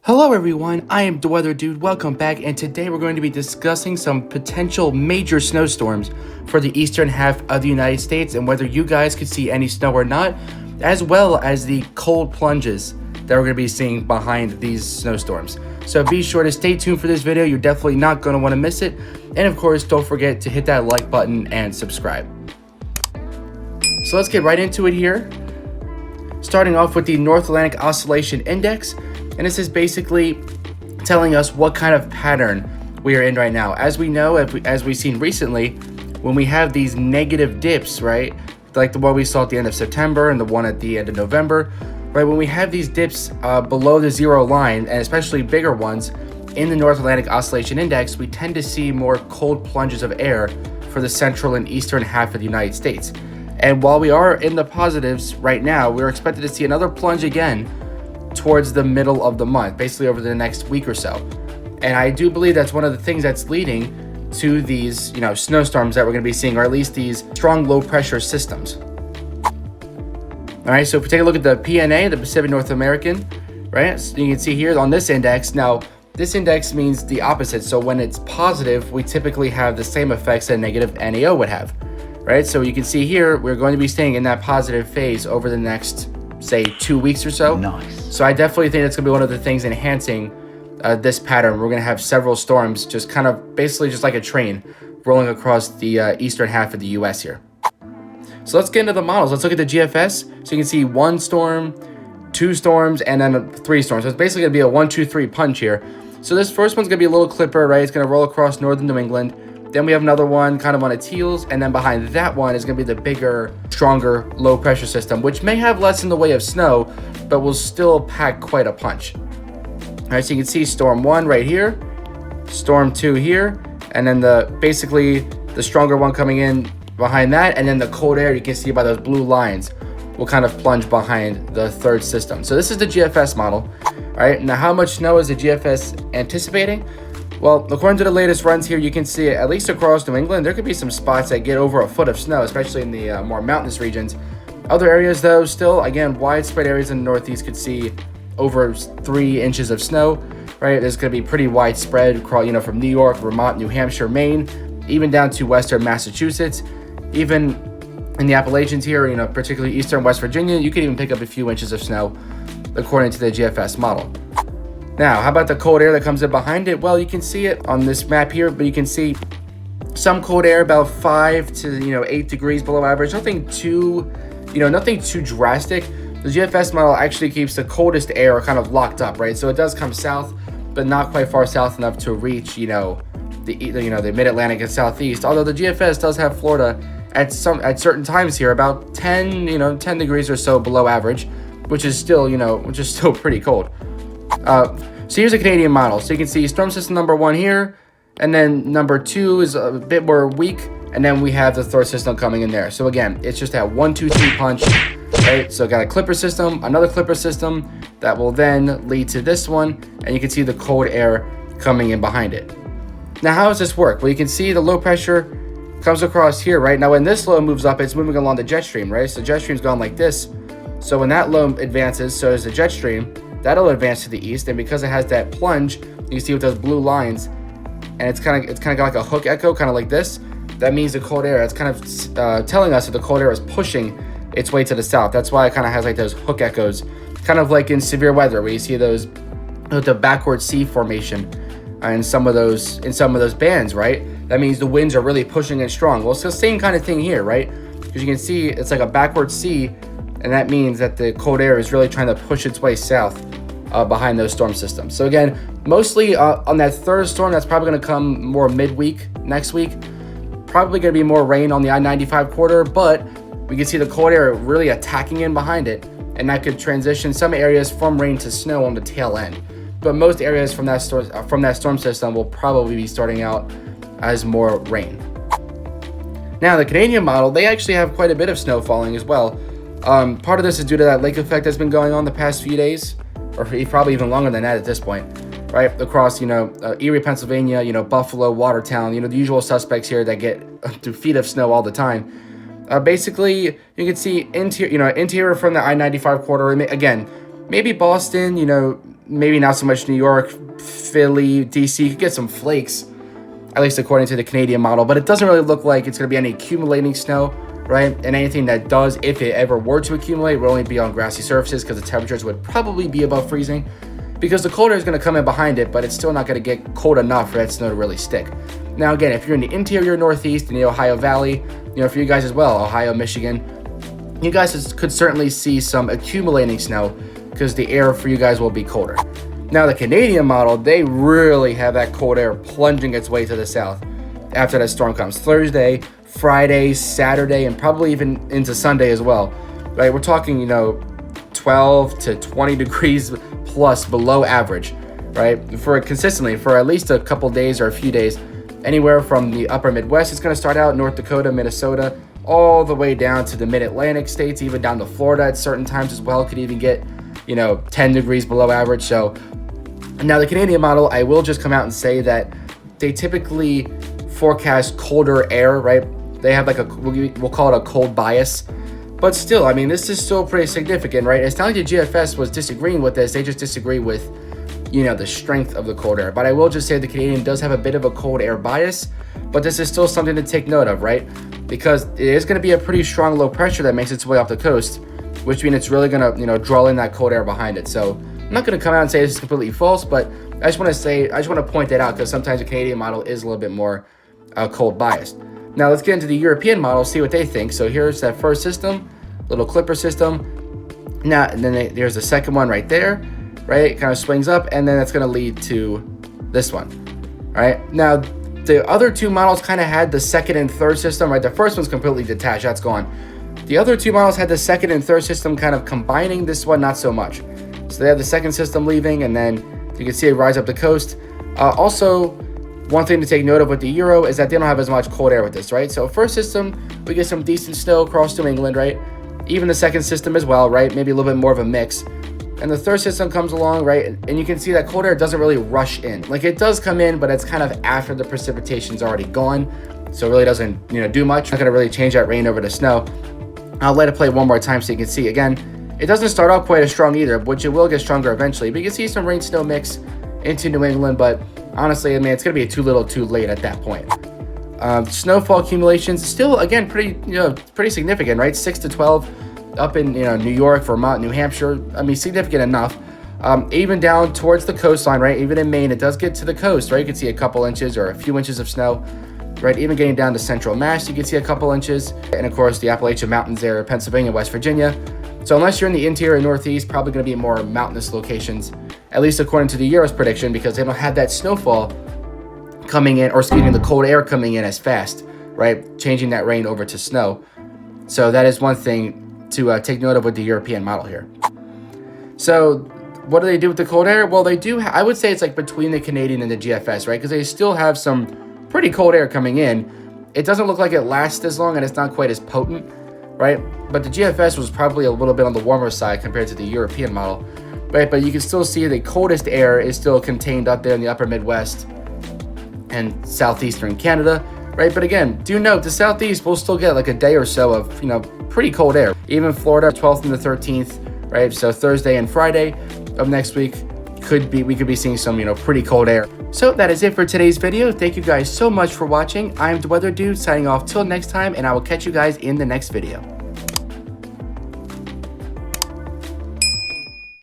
Hello everyone, I am the Weather Dude, welcome back, and today we're going to be discussing some potential major snowstorms for the eastern half of the United States and whether you guys could see any snow or not, as well as the cold plunges that we're going to be seeing behind these snowstorms. So be sure to stay tuned for this video, you're definitely not going to want to miss it, and of course don't forget to hit that like button and subscribe. So let's get right into it here, starting off with the North Atlantic Oscillation Index. And this is basically telling us what kind of pattern we are in right now. As we know, as we've seen recently, when we have these negative dips, right? Like the one we saw at the end of September and the one at the end of November, right? When we have these dips below the zero line, and especially bigger ones in the North Atlantic Oscillation Index, we tend to see more cold plunges of air for the central and eastern half of the United States. And while we are in the positives right now, we're expected to see another plunge again towards the middle of the month, basically over the next week or so. And I do believe that's one of the things that's leading to these, snowstorms that we're going to be seeing, or at least these strong low pressure systems. All right, so if we take a look at the PNA, the Pacific North American, right? So you can see here on this index. Now, this index means the opposite. So when it's positive, we typically have the same effects that negative NAO would have, right? So you can see here, we're going to be staying in that positive phase over the next, say, 2 weeks or so. Nice. So I definitely think that's going to be one of the things enhancing this pattern. We're going to have several storms just kind of basically just like a train rolling across the eastern half of the US here. So let's get into the models. Let's look at the GFS. So you can see 1 storm, 2 storms, and then 3 storms. So it's basically going to be a 1, 2, 3 punch here. So this first one's going to be a little clipper, right? It's going to roll across northern New England. Then we have another one kind of on its heels, and then behind that one is going to be the bigger, stronger low pressure system, which may have less in the way of snow, but will still pack quite a punch. All right, so you can see storm 1 right here, storm 2 here, and then basically the stronger one coming in behind that, and then the cold air you can see by those blue lines will kind of plunge behind the third system. So this is the GFS model. All right, now how much snow is the GFS anticipating? Well, according to the latest runs here, you can see at least across New England, there could be some spots that get over a foot of snow, especially in the more mountainous regions. Other areas, though, still, again, widespread areas in the Northeast could see over 3 inches of snow, right? There's going to be pretty widespread, from New York, Vermont, New Hampshire, Maine, even down to western Massachusetts. Even in the Appalachians here, particularly eastern West Virginia, you could even pick up a few inches of snow, according to the GFS model. Now, how about the cold air that comes in behind it? Well, you can see it on this map here, but you can see some cold air about 5 to 8 degrees below average. Nothing too, nothing too drastic. The GFS model actually keeps the coldest air kind of locked up, right? So it does come south, but not quite far south enough to reach, the mid-Atlantic and southeast. Although the GFS does have Florida at certain times here about 10 degrees or so below average, which is still pretty cold. So here's a Canadian model. So you can see storm system number 1 here, and then number 2 is a bit more weak, and then we have the third system coming in there. So again, it's just that 1, 2, 3 punch, right? So got a clipper system, another clipper system that will then lead to this one, and you can see the cold air coming in behind it. Now, how does this work? Well, you can see the low pressure comes across here, right? Now, when this low moves up, it's moving along the jet stream, right? So jet stream's going like this. So when that low advances, so does the jet stream. That'll advance to the east, and because it has that plunge, you can see with those blue lines, and it's kind of got like a hook echo, kind of like this. That means the cold air. It's kind of telling us that the cold air is pushing its way to the south. That's why it kind of has like those hook echoes, kind of like in severe weather, where you see those the backward C formation in some of those bands, right? That means the winds are really pushing and strong. Well, it's the same kind of thing here, right? Because you can see it's like a backward C. And that means that the cold air is really trying to push its way south behind those storm systems. So again, mostly on that third storm, that's probably going to come more midweek next week. Probably going to be more rain on the I-95 corridor, but we can see the cold air really attacking in behind it, and that could transition some areas from rain to snow on the tail end. But most areas from that storm system will probably be starting out as more rain. Now, the Canadian model, they actually have quite a bit of snow falling as well. Part of this is due to that lake effect that's been going on the past few days, or probably even longer than that at this point, right? Across, Erie, Pennsylvania, Buffalo, Watertown, the usual suspects here that get to feet of snow all the time. Basically, you can see interior from the I-95 corridor. Again, maybe Boston, maybe not so much New York, Philly, DC. You could get some flakes, at least according to the Canadian model, but it doesn't really look like it's going to be any accumulating snow, right? And anything that does, if it ever were to accumulate, will only be on grassy surfaces because the temperatures would probably be above freezing, because the cold air is going to come in behind it, but it's still not going to get cold enough for that snow to really stick. Now, again, if you're in the interior Northeast, in the Ohio Valley, for you guys as well, Ohio, Michigan, you guys could certainly see some accumulating snow because the air for you guys will be colder. Now, the Canadian model, they really have that cold air plunging its way to the south after that storm comes. Thursday, Friday, Saturday, and probably even into Sunday as well, right? We're talking, 12 to 20 degrees plus below average, right? For at least a couple days or a few days, anywhere from the upper Midwest. It's going to start out North Dakota, Minnesota, all the way down to the mid-Atlantic states, even down to Florida at certain times as well. Could even get, 10 degrees below average. So now the Canadian model, I will just come out and say that they typically forecast colder air, right? They have we'll call it a cold bias. But still, I mean, this is still pretty significant, right? It's not like the GFS was disagreeing with this. They just disagree with, the strength of the cold air. But I will just say the Canadian does have a bit of a cold air bias, but this is still something to take note of, right? Because it is going to be a pretty strong low pressure that makes its way off the coast, which means it's really going to, draw in that cold air behind it. So I'm not going to come out and say this is completely false, but I just want to point that out because sometimes the Canadian model is a little bit more cold biased. Now let's get into the European model, see what they think. So here's that first system, little clipper system. Now, and then there's the second one right there, right? It kind of swings up, and then that's going to lead to this one, all right? Now, the other two models kind of had the second and third system, right? The first one's completely detached, that's gone. The other two models had the second and third system kind of combining, this one not so much. So they have the second system leaving, and then you can see it rise up the coast. Also, one thing to take note of with the Euro is that they don't have as much cold air with this, right? So first system, we get some decent snow across New England, right? Even the second system as well, right? Maybe a little bit more of a mix. And the third system comes along, right? And you can see that cold air doesn't really rush in. Like, it does come in, but it's kind of after the precipitation's already gone. So it really doesn't, do much. Not gonna really change that rain over to snow. I'll let it play one more time so you can see. Again, it doesn't start off quite as strong either, which it will get stronger eventually. But you can see some rain snow mix into New England, but honestly, I mean, it's gonna be too little too late at that point. Snowfall accumulations still, again, pretty significant, right? 6 to 12 up in New York, Vermont, New Hampshire. I mean, significant enough. Even down towards the coastline, right? Even in Maine, it does get to the coast, right? You can see a couple inches or a few inches of snow, right? Even getting down to central Mass, you can see a couple inches. And of course, the Appalachian Mountains there, Pennsylvania, West Virginia. So unless you're in the interior Northeast, probably going to be more mountainous locations, at least according to the Euro's prediction, because they don't have that snowfall coming in, or excuse me, the cold air coming in as fast, right? Changing that rain over to snow. So that is one thing to take note of with the European model here. So what do they do with the cold air? Well, they do, I would say it's like between the Canadian and the GFS, right? Because they still have some pretty cold air coming in. It doesn't look like it lasts as long, and it's not quite as potent, right? But the GFS was probably a little bit on the warmer side compared to the European model, right? But you can still see the coldest air is still contained up there in the upper Midwest and southeastern Canada, right? But again, do note the southeast will still get like a day or so of, pretty cold air. Even Florida, 12th and the 13th, right? So Thursday and Friday of next week we could be seeing some, pretty cold air. So that is it for today's video. Thank you guys so much for watching. I'm the Weather Dude signing off till next time, and I will catch you guys in the next video.